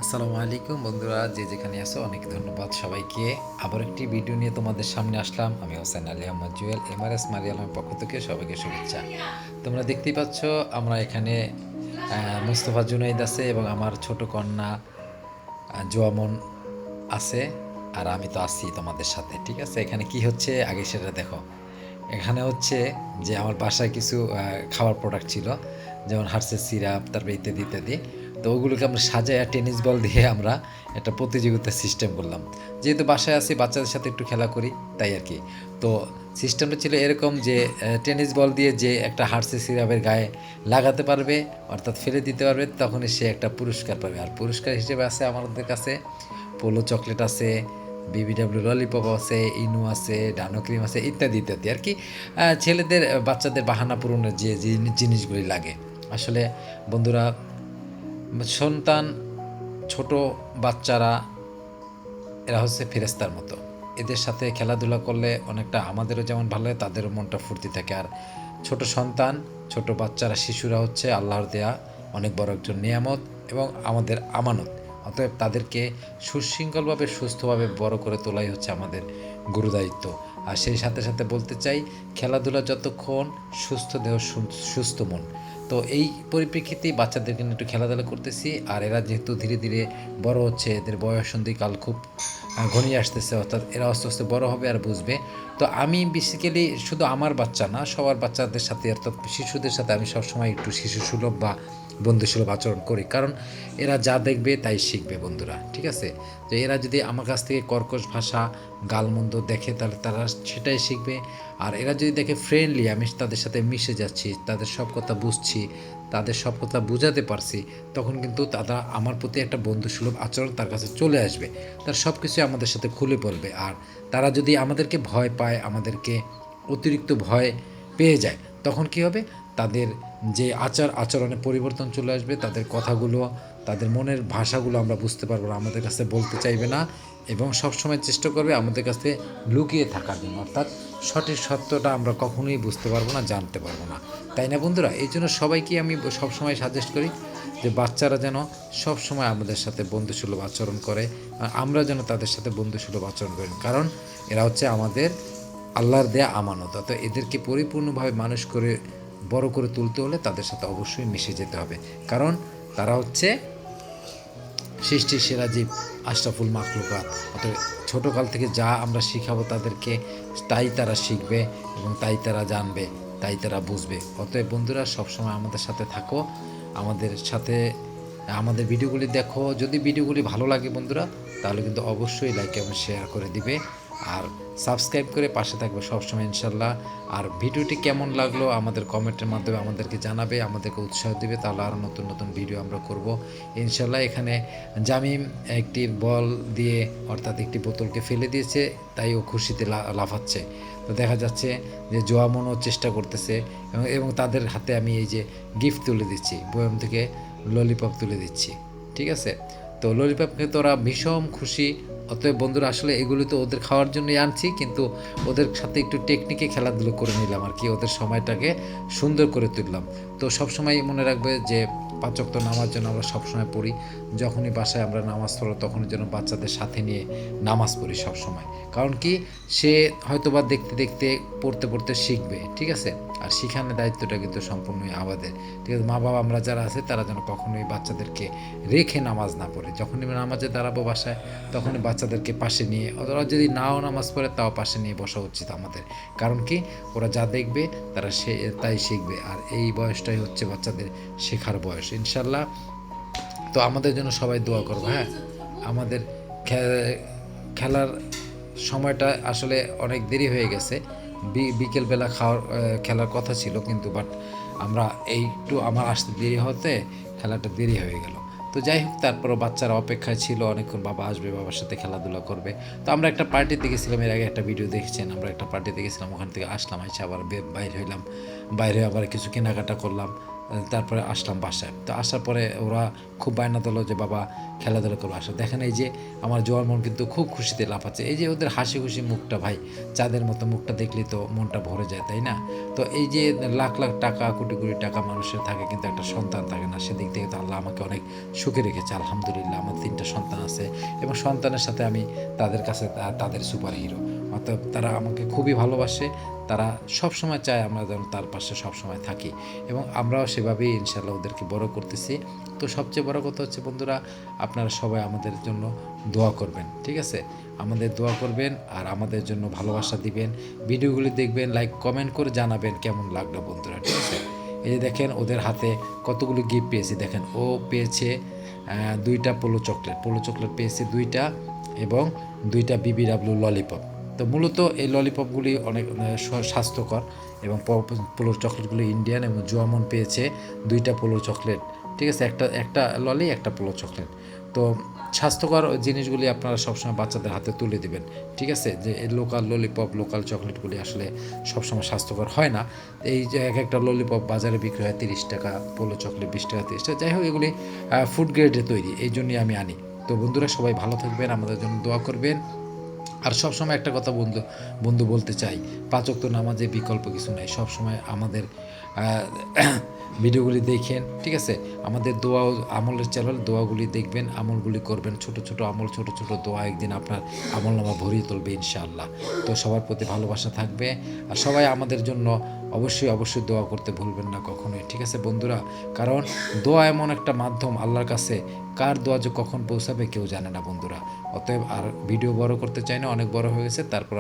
আসসালামু আলাইকুম বন্ধুরা, যে যেখানে আছো অনেক ধন্যবাদ সবাইকে। আবার একটি ভিডিও নিয়ে তোমাদের সামনে আসলাম। আমি হোসেন আলী আহমদ জুয়েল, এমআরএস মারিয়ালামের পক্ষ থেকে সবাইকে শুভেচ্ছা। তোমরা দেখতেই পাচ্ছ আমরা এখানে মুস্তফা জুনাইদ আছে এবং আমার ছোট কন্যা জোয়ামন আছে, আর আমি তো আছি তোমাদের সাথে। ঠিক আছে, এখানে কি হচ্ছে আগে সেটা দেখো। এখানে হচ্ছে যে আমার বাসায় কিছু খাবার প্রোডাক্ট ছিল, যেমন হার্সের সিরাপ, তারপরে ইত্যাদি ইত্যাদি। তো ওগুলোকে আমরা সাজায় টেনিস বল দিয়ে আমরা একটা প্রতিযোগিতার সিস্টেম করলাম। যেহেতু বাসায় আছি, বাচ্চাদের সাথে একটু খেলা করি, তাই আর কি। তো সিস্টেমটা ছিল এরকম যে টেনিস বল দিয়ে যে একটা হার্সের সিরাপের গায়ে লাগাতে পারবে, অর্থাৎ ফেলে দিতে পারবে, তখনই সে একটা পুরস্কার পাবে। আর পুরস্কার হিসেবে আছে আমাদের কাছে পোলো চকলেট আছে, বিবিডাব্লিউ ললিপপ আছে, ইনু আছে, ডানো ক্রিম আছে, ইত্যাদি ইত্যাদি আর কি। ছেলেদের বাচ্চাদের বাহানা পূরণের যে জিনিসগুলি লাগে আসলে বন্ধুরা, সন্তান, ছোট বাচ্চারা এরা হচ্ছে ফেরেস্তার মতো। এদের সাথে খেলাধুলা করলে অনেকটা আমাদেরও যেমন ভালো লাগে, তাদেরও মনটা ফুর্তি থাকে। আর ছোট সন্তান, ছোট বাচ্চারা, শিশুরা হচ্ছে আল্লাহর দেয়া অনেক বড় একজন নিয়ামত এবং আমাদের আমানত। অতএব তাদেরকে সুশৃঙ্খলভাবে, সুস্থভাবে বড় করে তোলাই হচ্ছে আমাদের গুরুদায়িত্ব। আর সেই সাথে সাথে বলতে চাই, খেলাধুলা যতক্ষণ, সুস্থ দেহ সুস্থ মন। তো এই পরিপ্রেক্ষিতেই বাচ্চাদেরকে নিয়ে একটু খেলাধুলা করতেছি। আর এরা যেহেতু ধীরে ধীরে বড় হচ্ছে, এদের বয়ঃসন্ধিকাল খুব ঘনিয়ে আসতেছে, অর্থাৎ এরা আস্তে আস্তে বড় হবে আর বুঝবে। তো আমি বেসিক্যালি শুধু আমার বাচ্চা না, সবার বাচ্চাদের সাথে, অর্থাৎ শিশুদের সাথে আমি সবসময় একটু শিশুসুলভ বা বন্ধুসুলভ আচরণ করি, কারণ এরা যা দেখবে তাই শিখবে বন্ধুরা। ঠিক আছে, যে এরা যদি আমার কাছ থেকে কর্কশ ভাষা, গালমন্দ দেখে, তাহলে তারা সেটাই শিখবে। আর এরা যদি দেখে ফ্রেন্ডলি, আমি তাদের সাথে মিশে যাচ্ছি, তাদের সব কথা বুঝছি, তাদের সব কথা বুঝাতে পারছি, তখন কিন্তু তারা আমার প্রতি একটা বন্ধুসুলভ আচরণ তার কাছে চলে আসবে। তার সব কিছু আমাদের সাথে খুলে বলবে। আর তারা যদি আমাদেরকে ভয় পায়, আমাদেরকে অতিরিক্ত ভয় পেয়ে যায়, তখন কি হবে, তাদের যে আচরণে পরিবর্তন চলে আসবে, তাদের কথাগুলো, তাদের মনের ভাষাগুলো আমরা বুঝতে পারবো না, আমাদের কাছে বলতে চাইবে না, এবং সবসময় চেষ্টা করবে আমাদের কাছে লুকিয়ে থাকার জন্য। অর্থাৎ সঠিক সত্যটা আমরা কখনোই বুঝতে পারবো না, জানতে পারবো না। তাই না বন্ধুরা? এই জন্য সবাইকে আমি সবসময় সাজেস্ট করি যে বাচ্চারা যেন সবসময় আমাদের সাথে বন্ধুসুলভ আচরণ করে, আর আমরা যেন তাদের সাথে বন্ধুসুলভ আচরণ করি, কারণ এরা হচ্ছে আমাদের আল্লাহর দেয়া আমানত। তো এদেরকে পরিপূর্ণভাবে মানুষ করে বড় করে তুলতে হলে তাদের সাথে অবশ্যই মিশে যেতে হবে, কারণ তারা হচ্ছে সৃষ্টির সেরা জীব, আশরাফুল মাখলুকাত। অতএব ছোটোকাল থেকে যা আমরা শিখাবো তাদেরকে, তাই তারা শিখবে এবং তাই তারা জানবে, তাই তারা বুঝবে। অতএব বন্ধুরা, সবসময় আমাদের সাথে থাকো, আমাদের সাথে আমাদের ভিডিওগুলি দেখো। যদি ভিডিওগুলি ভালো লাগে বন্ধুরা, তাহলে কিন্তু অবশ্যই লাইক এবং শেয়ার করে দিবে, আর সাবস্ক্রাইব করে পাশে থাকবে সবসময় ইনশাল্লাহ। আর ভিডিওটি কেমন লাগলো আমাদের কমেন্টের মাধ্যমে আমাদেরকে জানাবে, আমাদেরকে উৎসাহ দিবে, তাহলে আরও নতুন নতুন ভিডিও আমরা করব ইনশাল্লাহ। এখানে জামিম একটি বল দিয়ে, অর্থাৎ একটি বোতলকে ফেলে দিয়েছে, তাই ও খুশিতে লাফাচ্ছে। তো দেখা যাচ্ছে যে জোয়ামনও চেষ্টা করতেছে, এবং তাদের হাতে আমি এই যে গিফট তুলে দিচ্ছি, বয়াম থেকে ললিপপ তুলে দিচ্ছি। ঠিক আছে, তো ললিপপ খেয়ে তো ওরা ভীষণ খুশি। অতএব বন্ধুরা, আসলে এগুলো তো ওদের খাওয়ার জন্যই আনছি, কিন্তু ওদের সাথে একটু টেকনিকে খেলাধুলো করে নিলাম আর কি, ওদের সময়টাকে সুন্দর করে তুললাম। তো সবসময় মনে রাখবে যে 5 ওয়াক্ত নামাজ যেন আমরা সবসময় পড়ি। যখনই বাসায় আমরা নামাজ পড়ো, তখনই যেন বাচ্চাদের সাথে নিয়ে নামাজ পড়ি সবসময়। কারণ কি, সে হয়তোবা দেখতে দেখতে, পড়তে পড়তে শিখবে। ঠিক আছে, আর শিখানোর দায়িত্বটা কিন্তু সম্পূর্ণই আমাদের। ঠিক আছে, মা বাবা আমরা যারা আছে, তারা যেন কখনোই বাচ্চাদেরকে রেখে নামাজ না পড়ে। যখনই নামাজে দাঁড়াবো বাসায়, তখনই বাচ্চাদেরকে পাশে নিয়ে, ওরা যদি নাও নামাজ পড়ে, তাও পাশে নিয়ে বসা উচিত আমাদের। কারণ কি, ওরা যা দেখবে তারা তাই শিখবে। আর এই বয়সটাই হচ্ছে বাচ্চাদের শেখার বয়স ইনশাল্লাহ। তো আমাদের জন্য সবাই দোয়া করবো। হ্যাঁ, আমাদের খেলার সময়টা আসলে অনেক দেরি হয়ে গেছে। বিকেলবেলা খেলার কথা ছিল, কিন্তু বাট আমরা একটু আমার আসতে দেরি হতে খেলাটা দেরি হয়ে গেল। তো যাই হোক, তারপরও বাচ্চারা অপেক্ষায় ছিল অনেকক্ষণ, বাবা আসবে, বাবার সাথে খেলাধুলা করবে। তো আমরা একটা পার্টিতে গেছিলাম, এর আগে একটা ভিডিও দেখেছেন, আমরা একটা পার্টিতে গেছিলাম, ওখান থেকে আসলাম, এসে আবার বাইরে হইলাম, বাইরে আবার কিছু কেনাকাটা করলাম। তারপরে আসলাম বাসায়। তো আসার পরে ওরা খুব বায়না দিল যে বাবা খেলাধুলা করবো আসো। দেখেন এই যে আমার জোয়ার মন কিন্তু খুব খুশিতে লাফাচ্ছে। এই যে ওদের হাসি খুশি মুখটা ভাই, চাঁদের মতো মুখটা দেখলেই তো মনটা ভরে যায়, তাই না? তো এই যে লাখ লাখ টাকা, কোটি কোটি টাকা মানুষের থাকে কিন্তু একটা সন্তান থাকে না, সেদিক থেকে তো আল্লাহ আমাকে অনেক সুখে রেখেছে আলহামদুলিল্লাহ। আমার 3টা সন্তান আছে এবং সন্তানের সাথে আমি তাদের কাছে তাদের সুপার হিরো। অর্থাৎ তারা আমাকে খুবই ভালোবাসে, তারা সবসময় চায় আমরা যেন তার পাশে সবসময় থাকি এবং আমরাও সেভাবেই ইনশাল্লাহ ওদেরকে বড় করতেছি। তো সবচেয়ে বড় কথা হচ্ছে বন্ধুরা, আপনারা সবাই আমাদের জন্য দোয়া করবেন, ঠিক আছে? আমাদের দোয়া করবেন আর আমাদের জন্য ভালোবাসা দিবেন, ভিডিওগুলি দেখবেন, লাইক কমেন্ট করে জানাবেন কেমন লাগলো বন্ধুরা, ঠিক আছে? এই যে দেখেন ওদের হাতে কতগুলো গিফট পেয়েছি, দেখেন ও পেয়েছে 2টা পোলো চকলেট পেয়েছে 2টা এবং 2টা বিবিডাব্লিউ ললিপপ। তো মূলত এই ললিপপগুলি অনেক স্বাস্থ্যকর এবং পোলোর চকলেটগুলি ইন্ডিয়ান এবং জুয়ামন পেয়েছে 2টা পোলোর চকলেট, ঠিক আছে? একটা একটা ললি একটা পোলো চকলেট। তো স্বাস্থ্যকর জিনিসগুলি আপনারা সবসময় বাচ্চাদের হাতে তুলে দিবেন, ঠিক আছে? যে এই লোকাল ললিপপ, লোকাল চকলেটগুলি আসলে সবসময় স্বাস্থ্যকর হয় না। এই যে এক একটা ললিপপ বাজারে বিক্রি হয় 30 টাকা, পোলো চকলেট 20 টাকা 30 টাকা, যাই হোক এগুলি ফুড গ্রেডে তৈরি, এই জন্যই আমি আনি। তো বন্ধুরা সবাই ভালো থাকবেন, আমাদের জন্য দোয়া করবেন। আর সবসময় একটা কথা বন্ধু বন্ধু বলতে চাই, 5 ওয়াক্ত নামাজে বিকল্প কিছু নাই। সবসময় আমাদের ভিডিওগুলি দেখেন, ঠিক আছে? আমাদের দোয়া ও আমলের চ্যানেল, দোয়াগুলি দেখবেন, আমলগুলি করবেন, ছোট ছোট আমল, ছোট ছোট দোয়া একদিন আপনার আমলনামা ভরিয়ে তুলবে ইনশাআল্লাহ। তো সবার প্রতি ভালোবাসা থাকবে আর সবাই আমাদের জন্য অবশ্যই অবশ্যই দোয়া করতে ভুলবেন না কখনোই, ঠিক আছে বন্ধুরা? কারণ দোয়া এমন একটা মাধ্যম আল্লাহর কাছে, কার দোয়া যে কখন পৌঁছাবে কেউ জানে না বন্ধুরা। অতএব আর ভিডিও বড় করতে চাই না, অনেক বড় হয়ে গেছে। তারপর